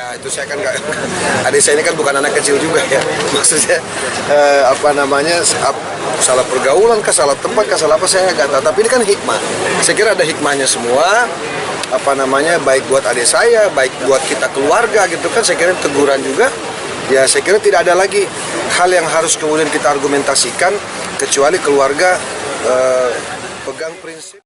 Ya itu saya kan nggak, adik saya ini kan bukan anak kecil juga ya, maksudnya salah pergaulan kah, salah tempat kah, salah apa saya nggak tahu. Tapi ini kan hikmah. Saya kira ada hikmahnya semua. Baik buat adik saya, baik buat kita keluarga gitu kan. Saya kira teguran juga. Ya saya kira tidak ada lagi hal yang harus kemudian kita argumentasikan kecuali keluarga pegang prinsip.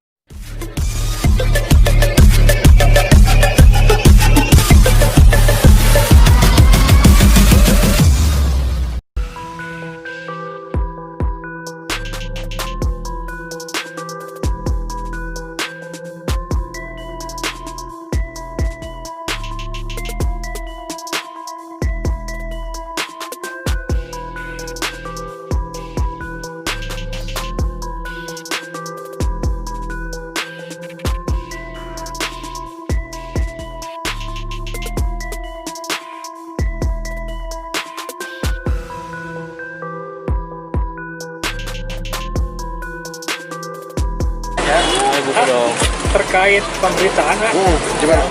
Terkait pemberitaan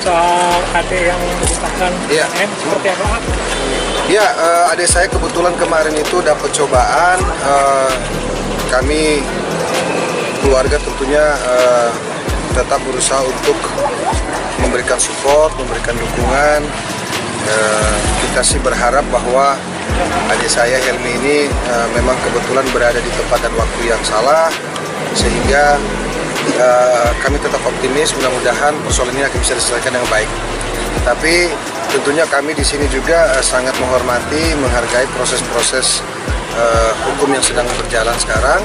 soal adik yang ditahan seperti apa? Ya, adik saya kebetulan kemarin itu dapat cobaan. Kami keluarga tentunya tetap berusaha untuk memberikan support, memberikan dukungan. Kita sih berharap bahwa adik saya Helmi ini memang kebetulan berada di tempat dan waktu yang salah, sehingga kami tetap optimis, mudah-mudahan persoalan ini akan bisa diselesaikan dengan baik. Tapi tentunya kami di sini juga sangat menghormati, menghargai proses-proses hukum yang sedang berjalan sekarang.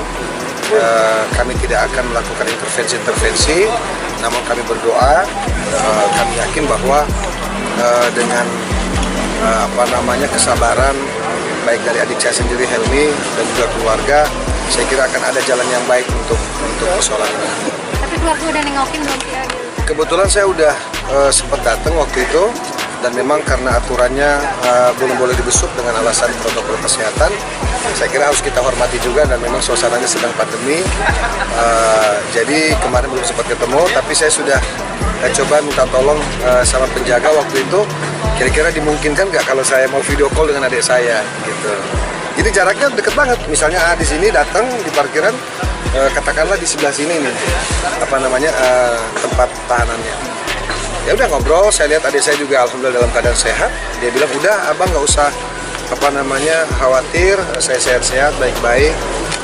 Kami tidak akan melakukan intervensi-intervensi, namun kami berdoa, kami yakin bahwa dengan kesabaran baik dari adik saya sendiri Helmi dan juga keluarga, saya kira akan ada jalan yang baik untuk persoalan ini. Tapi keluarga udah nengokin belum sih? Kebetulan saya udah sempat datang waktu itu, dan memang karena aturannya belum boleh dibesuk dengan alasan protokol kesehatan, saya kira harus kita hormati juga, dan memang suasananya sedang pandemi. Jadi kemarin belum sempat ketemu, tapi saya sudah coba minta tolong sama penjaga waktu itu, kira-kira dimungkinkan nggak kalau saya mau video call dengan adik saya gitu. Jadi jaraknya deket banget, misalnya di sini datang di parkiran, katakanlah di sebelah sini nih, tempat tahanannya. Ya udah ngobrol, saya lihat adik saya juga alhamdulillah dalam keadaan sehat. Dia bilang udah abang nggak usah khawatir, saya sehat-sehat, baik-baik.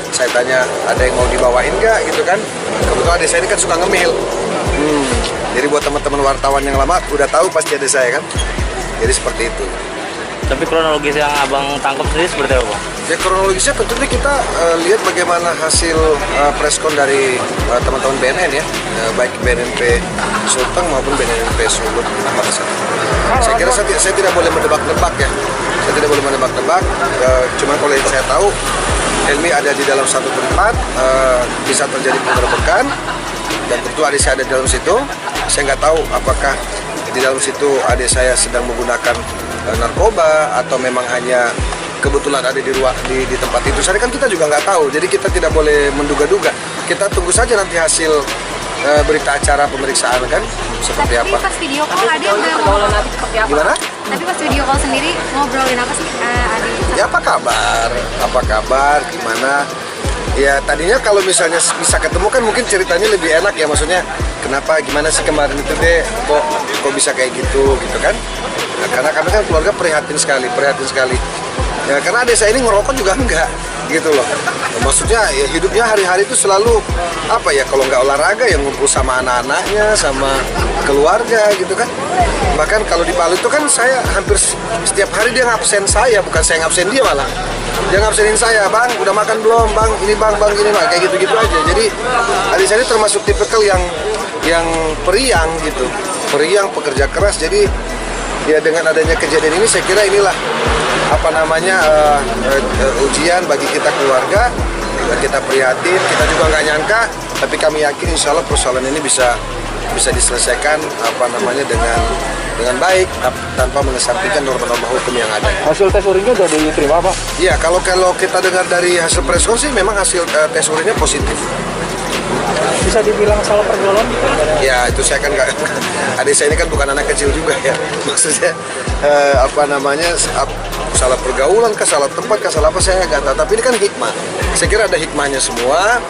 Saya tanya ada yang mau dibawain nggak gitu kan? Kebetulan adik saya ini kan suka ngemil. Jadi buat teman-teman wartawan yang lama udah tahu pasti adik saya kan. Jadi seperti itu. Tapi kronologis yang abang tangkap sendiri seperti apa, Bang? Ya kronologisnya tentunya kita lihat bagaimana hasil preskon dari teman-teman BNN ya, baik BNNP Sulteng maupun BNNP Sulut Makassar. Saya kira saya tidak boleh menebak-nebak ya, saya tidak boleh menebak-nebak. Cuma kalau yang saya tahu, Helmi ada di dalam satu tempat, bisa terjadi penggerbekan, dan tentu adik saya ada di dalam situ. Saya nggak tahu apakah di dalam situ adik saya sedang menggunakan narkoba atau memang hanya kebetulan ada di tempat itu. Saya kan kita juga nggak tahu, jadi kita tidak boleh menduga-duga. Kita tunggu saja nanti hasil berita acara pemeriksaan kan seperti apa. Tapi pas video call ada pergaulan adik seperti apa? Gimana? Tapi pas video call sendiri ngobrolin apa sih adik? Ya apa kabar, gimana? Ya tadinya kalau misalnya bisa ketemu kan mungkin ceritanya lebih enak ya, maksudnya kenapa gimana sih kemarin itu deh kok bisa kayak gitu kan. Nah, karena kami kan keluarga prihatin sekali. Ya karena adik saya ini ngerokok juga enggak gitu loh. Maksudnya ya hidupnya hari-hari itu selalu kalau nggak olahraga ya ngumpul sama anak-anaknya, sama keluarga gitu kan. Bahkan kalau di Palu itu kan saya hampir setiap hari dia ngabsen saya, bukan saya ngabsen dia malah. Dia ngabsenin saya, bang udah makan belum, bang ini bang ini bang, kayak gitu-gitu aja. Jadi adik saya ini termasuk tipikal yang periang gitu, periang, pekerja keras. Jadi ya dengan adanya kejadian ini saya kira inilah ujian bagi kita keluarga. Kita prihatin, kita juga nggak nyangka, tapi kami yakin insya Allah persoalan ini bisa diselesaikan dengan baik tanpa mengesampingkan norma-norma hukum yang ada. Hasil tes urinnya sudah diterima, Pak? Iya, kalau kita dengar dari hasil preskon sih memang hasil tes urinnya positif. Bisa dibilang salah pergaulan? Ya itu saya kan nggak, adik saya ini kan bukan anak kecil juga ya, maksudnya salah pergaulan, salah tempat, salah apa saya nggak tahu. Tapi ini kan hikmah. Saya kira ada hikmahnya semua.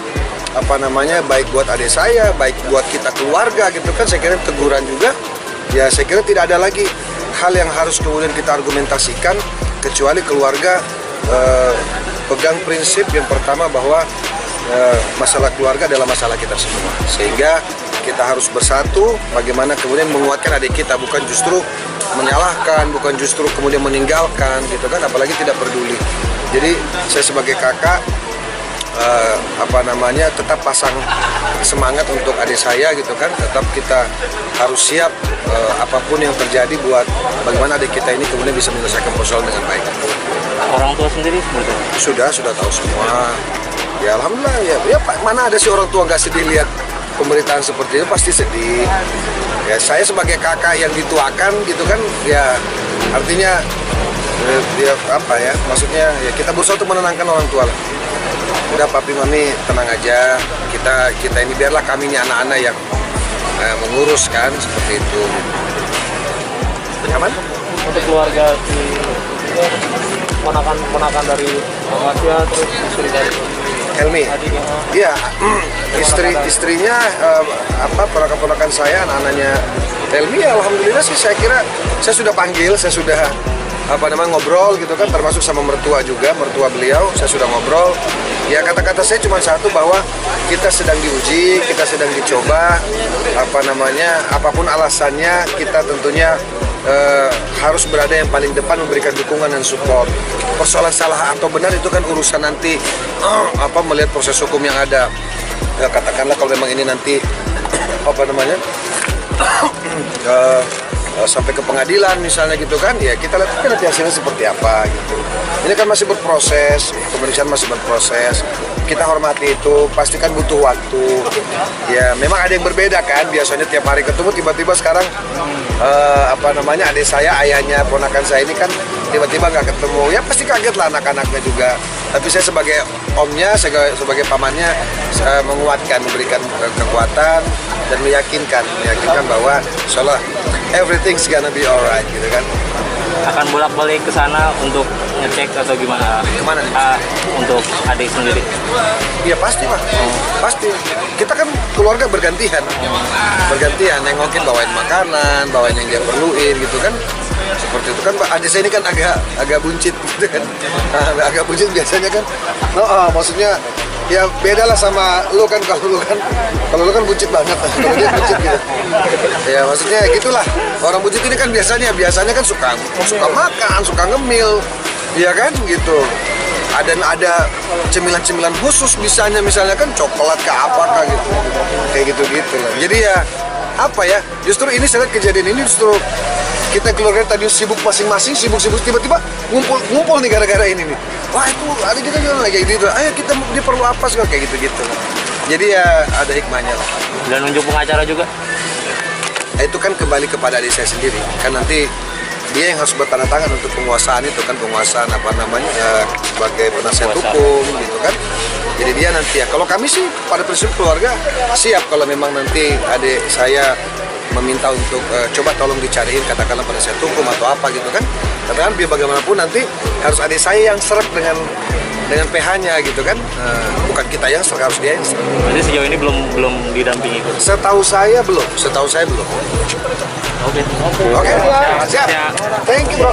Baik buat adik saya, baik buat kita keluarga gitu kan. Saya kira teguran juga. Ya saya kira tidak ada lagi hal yang harus kemudian kita argumentasikan kecuali keluarga pegang prinsip yang pertama bahwa masalah keluarga adalah masalah kita semua. Sehingga kita harus bersatu bagaimana kemudian menguatkan adik kita, bukan justru menyalahkan, bukan justru kemudian meninggalkan gitu kan, apalagi tidak peduli. Jadi saya sebagai kakak tetap pasang semangat untuk adik saya gitu kan, tetap kita harus siap apapun yang terjadi buat bagaimana adik kita ini kemudian bisa menyelesaikan persoalan dengan baik. Orang tua sendiri seperti apa? Sudah tahu semua. Ya alhamdulillah ya Pak, mana ada sih orang tua nggak sedih lihat pemberitaan seperti itu, pasti sedih. Ya saya sebagai kakak yang dituakan gitu kan, ya artinya maksudnya ya kita berusaha untuk menenangkan orang tua lah. Udah papi mami tenang aja, kita ini biarlah kami ini anak-anak yang mengurus kan, seperti itu. Nyaman? Untuk keluarga si ponakan dari Asia, terus istri dari Helmi. adiknya. Iya, istrinya ponakan saya, anak-anaknya Helmi. Ya, alhamdulillah sih saya kira saya sudah panggil, saya sudah ngobrol gitu kan, termasuk sama mertua juga, mertua beliau, saya sudah ngobrol. Ya kata-kata saya cuma satu, bahwa kita sedang diuji, kita sedang dicoba, apapun alasannya kita tentunya harus berada yang paling depan, memberikan dukungan dan support. Persoalan salah atau benar itu kan urusan nanti melihat proses hukum yang ada. Ya, katakanlah kalau memang ini nanti sampai ke pengadilan misalnya gitu kan, ya kita lihat nanti hasilnya seperti apa gitu. Ini kan masih berproses, pemeriksaan masih berproses. Kita hormati itu, pastikan butuh waktu. Ya memang ada yang berbeda kan, biasanya tiap hari ketemu, tiba-tiba sekarang adik saya, ayahnya ponakan saya ini kan tiba-tiba nggak ketemu. Ya pasti kaget lah anak-anaknya juga. Tapi saya sebagai omnya, sebagai pamannya, saya menguatkan, memberikan kekuatan dan meyakinkan bahwa insyaallah everything's gonna be alright gitu kan. Akan bolak-balik ke sana untuk ngecek atau gimana? Kemana nih? Untuk adik sendiri? Iya pasti Pak, pasti. Kita kan keluarga bergantian, nengokin, bawain makanan, bawain yang dia perluin gitu kan. Seperti itu kan Pak. Adik saya ini kan agak buncit gitu kan. Agak buncit biasanya kan. Maksudnya ya beda lah sama lu kan, kalau lu kan buncit banget, kalau dia buncit gitu. Ya maksudnya gitulah. Orang buncit ini kan biasanya kan suka makan, suka ngemil, ya kan gitu. Ada cemilan-cemilan khusus misalnya kan coklat ke apakah gitu. Kayak gitu-gitu lah. Jadi ya justru ini saya lihat kejadian ini justru kita keluarga tadi sibuk masing-masing, sibuk tiba-tiba ngumpul nih gara-gara ini nih. Wah itu ada kita juga kayak gitu. Ayo dia perlu apa sih kayak gitu-gitu. Jadi ya ada hikmahnya lah. Dan nunjuk pengacara juga? Itu kan kembali kepada adik saya sendiri. Kan nanti dia yang harus bertanda tangan untuk penguasaan itu kan, penguasaan sebagai penasihat hukum gitu kan. Jadi dia nanti kalau kami sih pada prinsip keluarga siap kalau memang nanti adik saya meminta untuk coba tolong dicariin katakanlah penasihat hukum atau apa gitu kan. Katakan biar bagaimanapun nanti harus adik saya yang serak dengan PH-nya gitu kan. Bukan kita yang serak, harus dia yang serak. Jadi sejauh ini belum didampingi? Setahu saya belum. Oke. Oke, siap. Thank you bro.